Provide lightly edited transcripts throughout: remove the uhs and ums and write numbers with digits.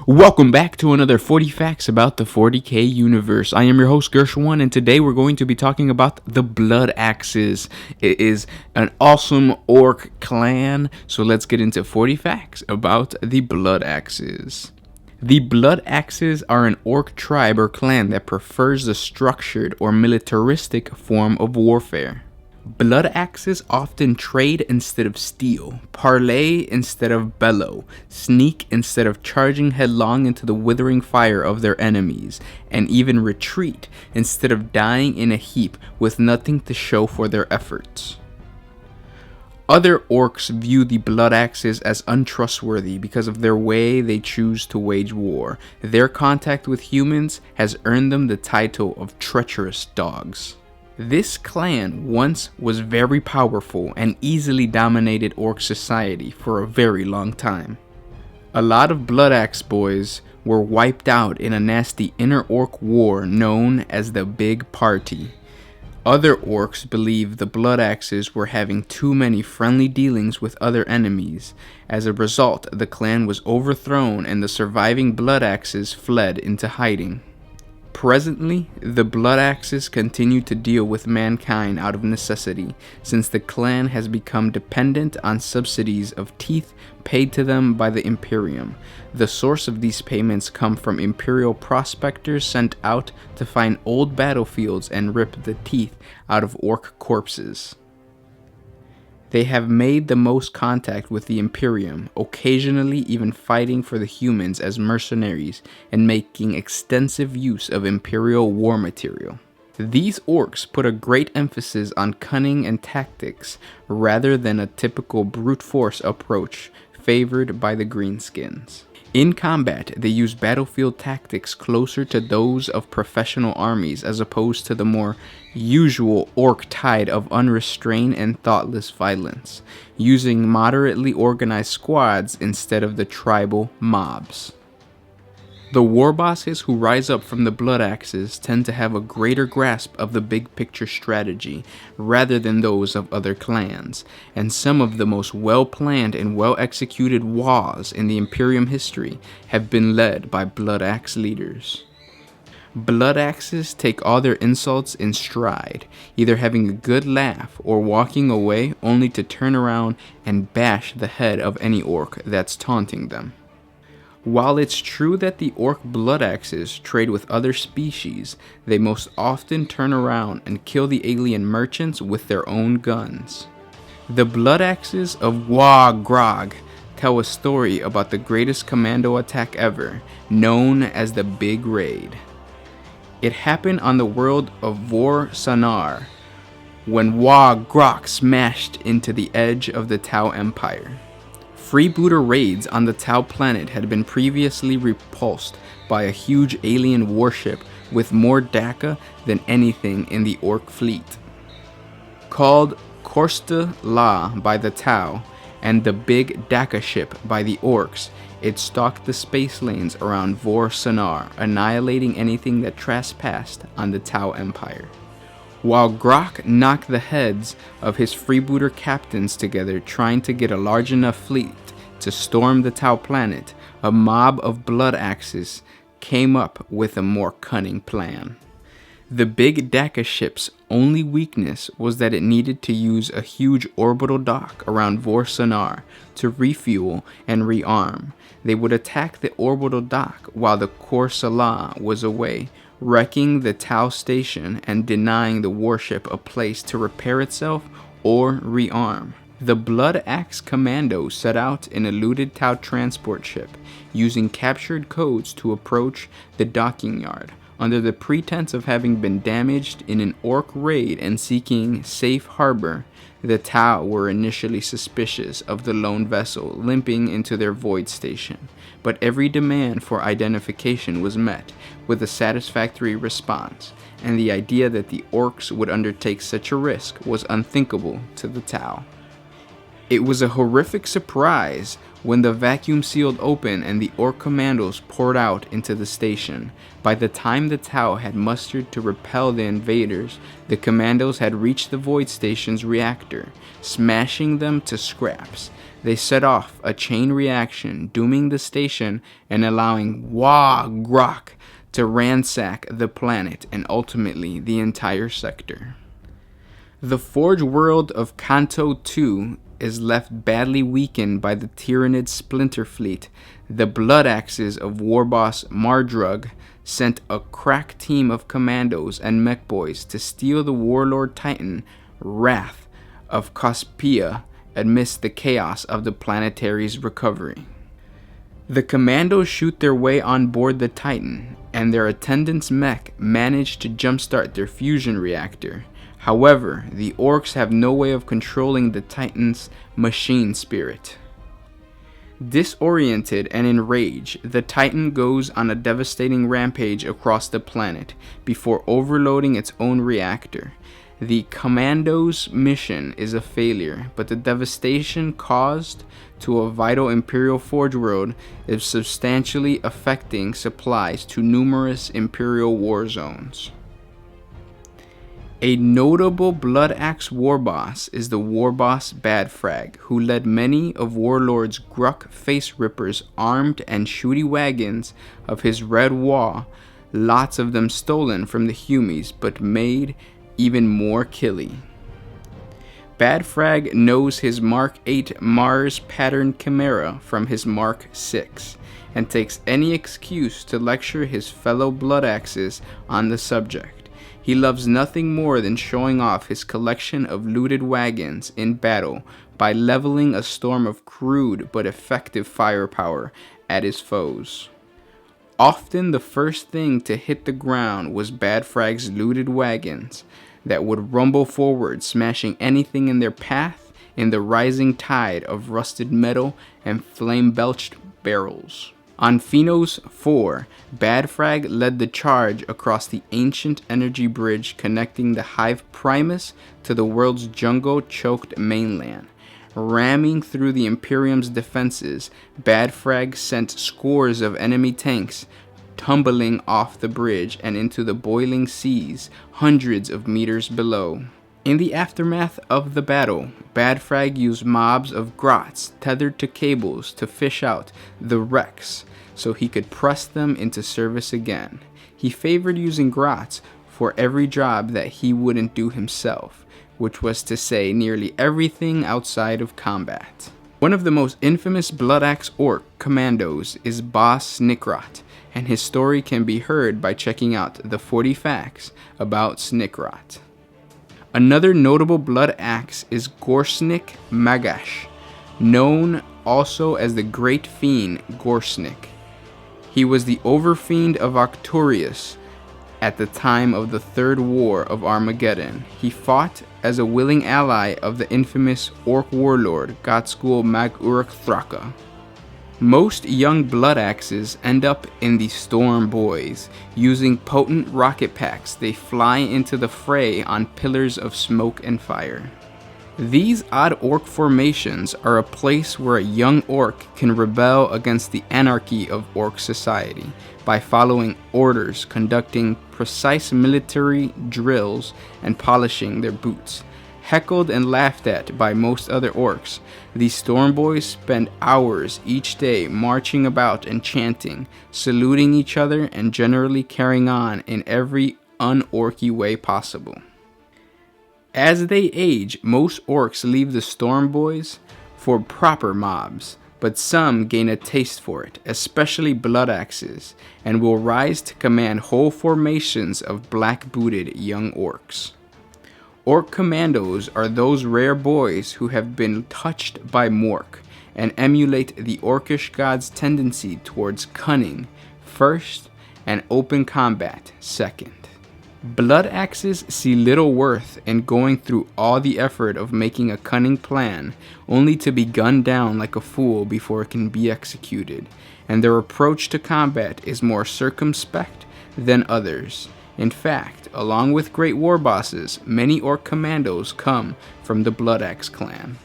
Welcome back to another 40 Facts about the 40k universe. I am your host Gershwin, and today we're going to be talking about the Bloodaxes. It is an awesome Ork clan, so let's get into 40 facts about the Bloodaxes. The Bloodaxes are an Ork tribe or clan that prefers the structured or militaristic form of warfare. Bloodaxes often trade instead of steal, parlay instead of bellow, sneak instead of charging headlong into the withering fire of their enemies, and even retreat instead of dying in a heap with nothing to show for their efforts. Other orcs view the Bloodaxes as untrustworthy because of their way they choose to wage war. Their contact with humans has earned them the title of treacherous dogs. This clan once was very powerful and easily dominated Orc society for a very long time. A lot of Bloodaxe boys were wiped out in a nasty inner Orc war known as the Big Party. Other Orcs believe the Bloodaxes were having too many friendly dealings with other enemies. As a result, the clan was overthrown and the surviving Bloodaxes fled into hiding. Presently, the Bloodaxes continue to deal with mankind out of necessity, since the clan has become dependent on subsidies of teeth paid to them by the Imperium. The source of these payments come from Imperial prospectors sent out to find old battlefields and rip the teeth out of Orc corpses. They have made the most contact with the Imperium, occasionally even fighting for the humans as mercenaries and making extensive use of Imperial war material. These orcs put a great emphasis on cunning and tactics rather than a typical brute force approach favored by the greenskins. In combat, they use battlefield tactics closer to those of professional armies as opposed to the more usual Orc tide of unrestrained and thoughtless violence, using moderately organized squads instead of the tribal mobs. The war bosses who rise up from the Bloodaxes tend to have a greater grasp of the big picture strategy rather than those of other clans, and some of the most well-planned and well-executed wars in the Imperium history have been led by Bloodaxe leaders. Bloodaxes take all their insults in stride, either having a good laugh or walking away only to turn around and bash the head of any Orc that's taunting them. While it's true that the Orc Bloodaxes trade with other species, they most often turn around and kill the alien merchants with their own guns. The Bloodaxes of Grog tell a story about the greatest commando attack ever, known as the Big Raid. It happened on the world of Vor Sanar, when Grog smashed into the edge of the Tau Empire. Freebooter raids on the Tau planet had been previously repulsed by a huge alien warship with more Daka than anything in the Orc fleet. Called Korsta La by the Tau and the Big Daka ship by the Orcs, it stalked the space lanes around Vor Sanar, annihilating anything that trespassed on the Tau Empire. While Grok knocked the heads of his freebooter captains together trying to get a large enough fleet to storm the Tau planet, a mob of Bloodaxes came up with a more cunning plan. The Big Daka ship's only weakness was that it needed to use a huge orbital dock around Vor Sanar to refuel and rearm. They would attack the orbital dock while the Korsala was away, wrecking the Tau station and denying the warship a place to repair itself or rearm. The Bloodaxe Commando set out in a looted Tau transport ship, using captured codes to approach the docking yard. Under the pretense of having been damaged in an Orc raid and seeking safe harbor, the Tau were initially suspicious of the lone vessel limping into their void station, but every demand for identification was met with a satisfactory response, and the idea that the Orcs would undertake such a risk was unthinkable to the Tau. It was a horrific surprise when the vacuum sealed open and the Ork commandos poured out into the station. By the time the Tau had mustered to repel the invaders, the commandos had reached the Void Station's reactor, smashing them to scraps. They set off a chain reaction, dooming the station and allowing Grok to ransack the planet and ultimately the entire sector. The Forge world of Kanto II is left badly weakened by the Tyranid splinter fleet. The Bloodaxes of Warboss Mardrug sent a crack team of commandos and mech boys to steal the Warlord Titan Wrath of Cospia amidst the chaos of the planetary's recovery. The commandos shoot their way on board the Titan, and their attendant's mech manage to jumpstart their fusion reactor. However, the Orks have no way of controlling the Titan's machine spirit. Disoriented and enraged, the Titan goes on a devastating rampage across the planet before overloading its own reactor. The Commandos' mission is a failure, but the devastation caused to a vital Imperial Forge world is substantially affecting supplies to numerous Imperial war zones. A notable Bloodaxe warboss is the warboss Badfrag, who led many of Warlord's Gruk face rippers armed and shooty wagons of his Red Wall, lots of them stolen from the Humies, but made even more killy. Badfrag knows his Mark 8 Mars pattern Chimera from his Mark 6, and takes any excuse to lecture his fellow Bloodaxes on the subject. He loves nothing more than showing off his collection of looted wagons in battle by leveling a storm of crude but effective firepower at his foes. Often the first thing to hit the ground was Badfrag's looted wagons that would rumble forward, smashing anything in their path in the rising tide of rusted metal and flame-belched barrels. On Phenos 4, Badfrag led the charge across the ancient energy bridge connecting the Hive Primus to the world's jungle-choked mainland. Ramming through the Imperium's defenses, Badfrag sent scores of enemy tanks tumbling off the bridge and into the boiling seas hundreds of meters below. In the aftermath of the battle, Badfrag used mobs of grots tethered to cables to fish out the wrecks so he could press them into service again. He favored using grots for every job that he wouldn't do himself, which was to say nearly everything outside of combat. One of the most infamous Bloodaxe Ork commandos is Boss Snickrot, and his story can be heard by checking out the 40 facts about Snickrot. Another notable Bloodaxe is Gorsnik Magash, known also as the Great Fiend Gorsnik. He was the Overfiend of Arcturus at the time of the Third War of Armageddon. He fought as a willing ally of the infamous Ork warlord Godskull Mag-Uruk Thraka. Most young Bloodaxes end up in the Storm Boys. Using potent rocket packs, they fly into the fray on pillars of smoke and fire. These odd Ork formations are a place where a young Ork can rebel against the anarchy of Ork society by following orders, conducting precise military drills, and polishing their boots. Heckled and laughed at by most other Orks, these Storm Boys spend hours each day marching about and chanting, saluting each other, and generally carrying on in every un-Orky way possible. As they age, most Orks leave the Storm Boys for proper mobs, but some gain a taste for it, especially Bloodaxes, and will rise to command whole formations of black-booted young Orks. Ork commandos are those rare boys who have been touched by Mork and emulate the Orkish god's tendency towards cunning first and open combat second. Bloodaxes see little worth in going through all the effort of making a cunning plan only to be gunned down like a fool before it can be executed, and their approach to combat is more circumspect than others. In fact, along with great war bosses, many Ork commandos come from the Bloodaxe clan.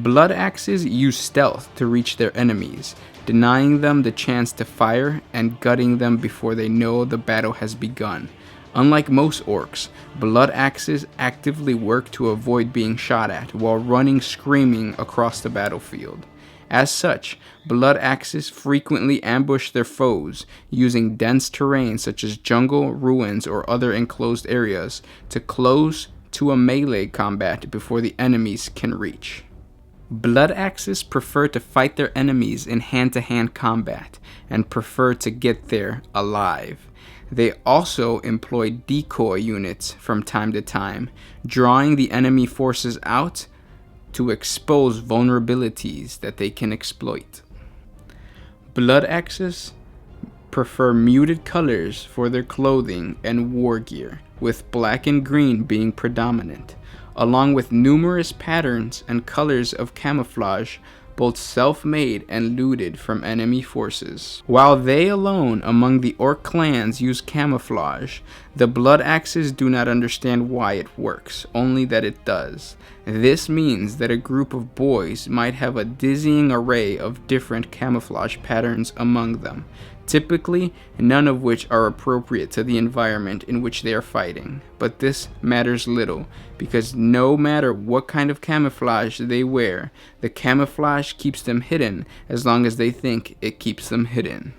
Bloodaxes use stealth to reach their enemies, denying them the chance to fire and gutting them before they know the battle has begun. Unlike most orcs, Bloodaxes actively work to avoid being shot at while running screaming across the battlefield. As such, Bloodaxes frequently ambush their foes, using dense terrain such as jungle, ruins, or other enclosed areas to close to a melee combat before the enemies can reach. Bloodaxes prefer to fight their enemies in hand-to-hand combat and prefer to get there alive. They also employ decoy units from time to time, drawing the enemy forces out to expose vulnerabilities that they can exploit. Bloodaxes prefer muted colors for their clothing and war gear, with black and green being predominant, along with numerous patterns and colors of camouflage, both self-made and looted from enemy forces. While they alone among the Ork clans use camouflage, the Bloodaxes do not understand why it works, only that it does. This means that a group of boys might have a dizzying array of different camouflage patterns among them, typically none of which are appropriate to the environment in which they are fighting. But this matters little, because no matter what kind of camouflage they wear, the camouflage keeps them hidden as long as they think it keeps them hidden.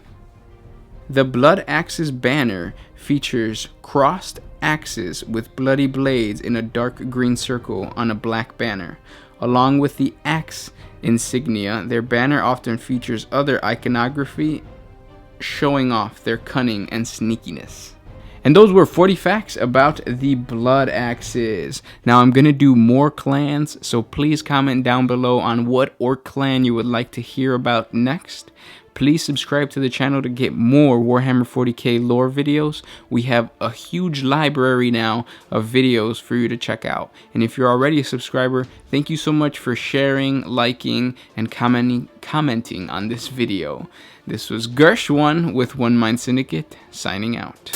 The Bloodaxes banner features crossed axes with bloody blades in a dark green circle on a black banner. Along with the axe insignia, their banner often features other iconography showing off their cunning and sneakiness. And those were 40 facts about the Bloodaxes. Now I'm going to do more clans, so please comment down below on what Ork clan you would like to hear about next. Please subscribe to the channel to get more Warhammer 40k lore videos. We have a huge library now of videos for you to check out. And if you're already a subscriber, thank you so much for sharing, liking, and commenting on this video. This was Gersh1 with One Mind Syndicate, signing out.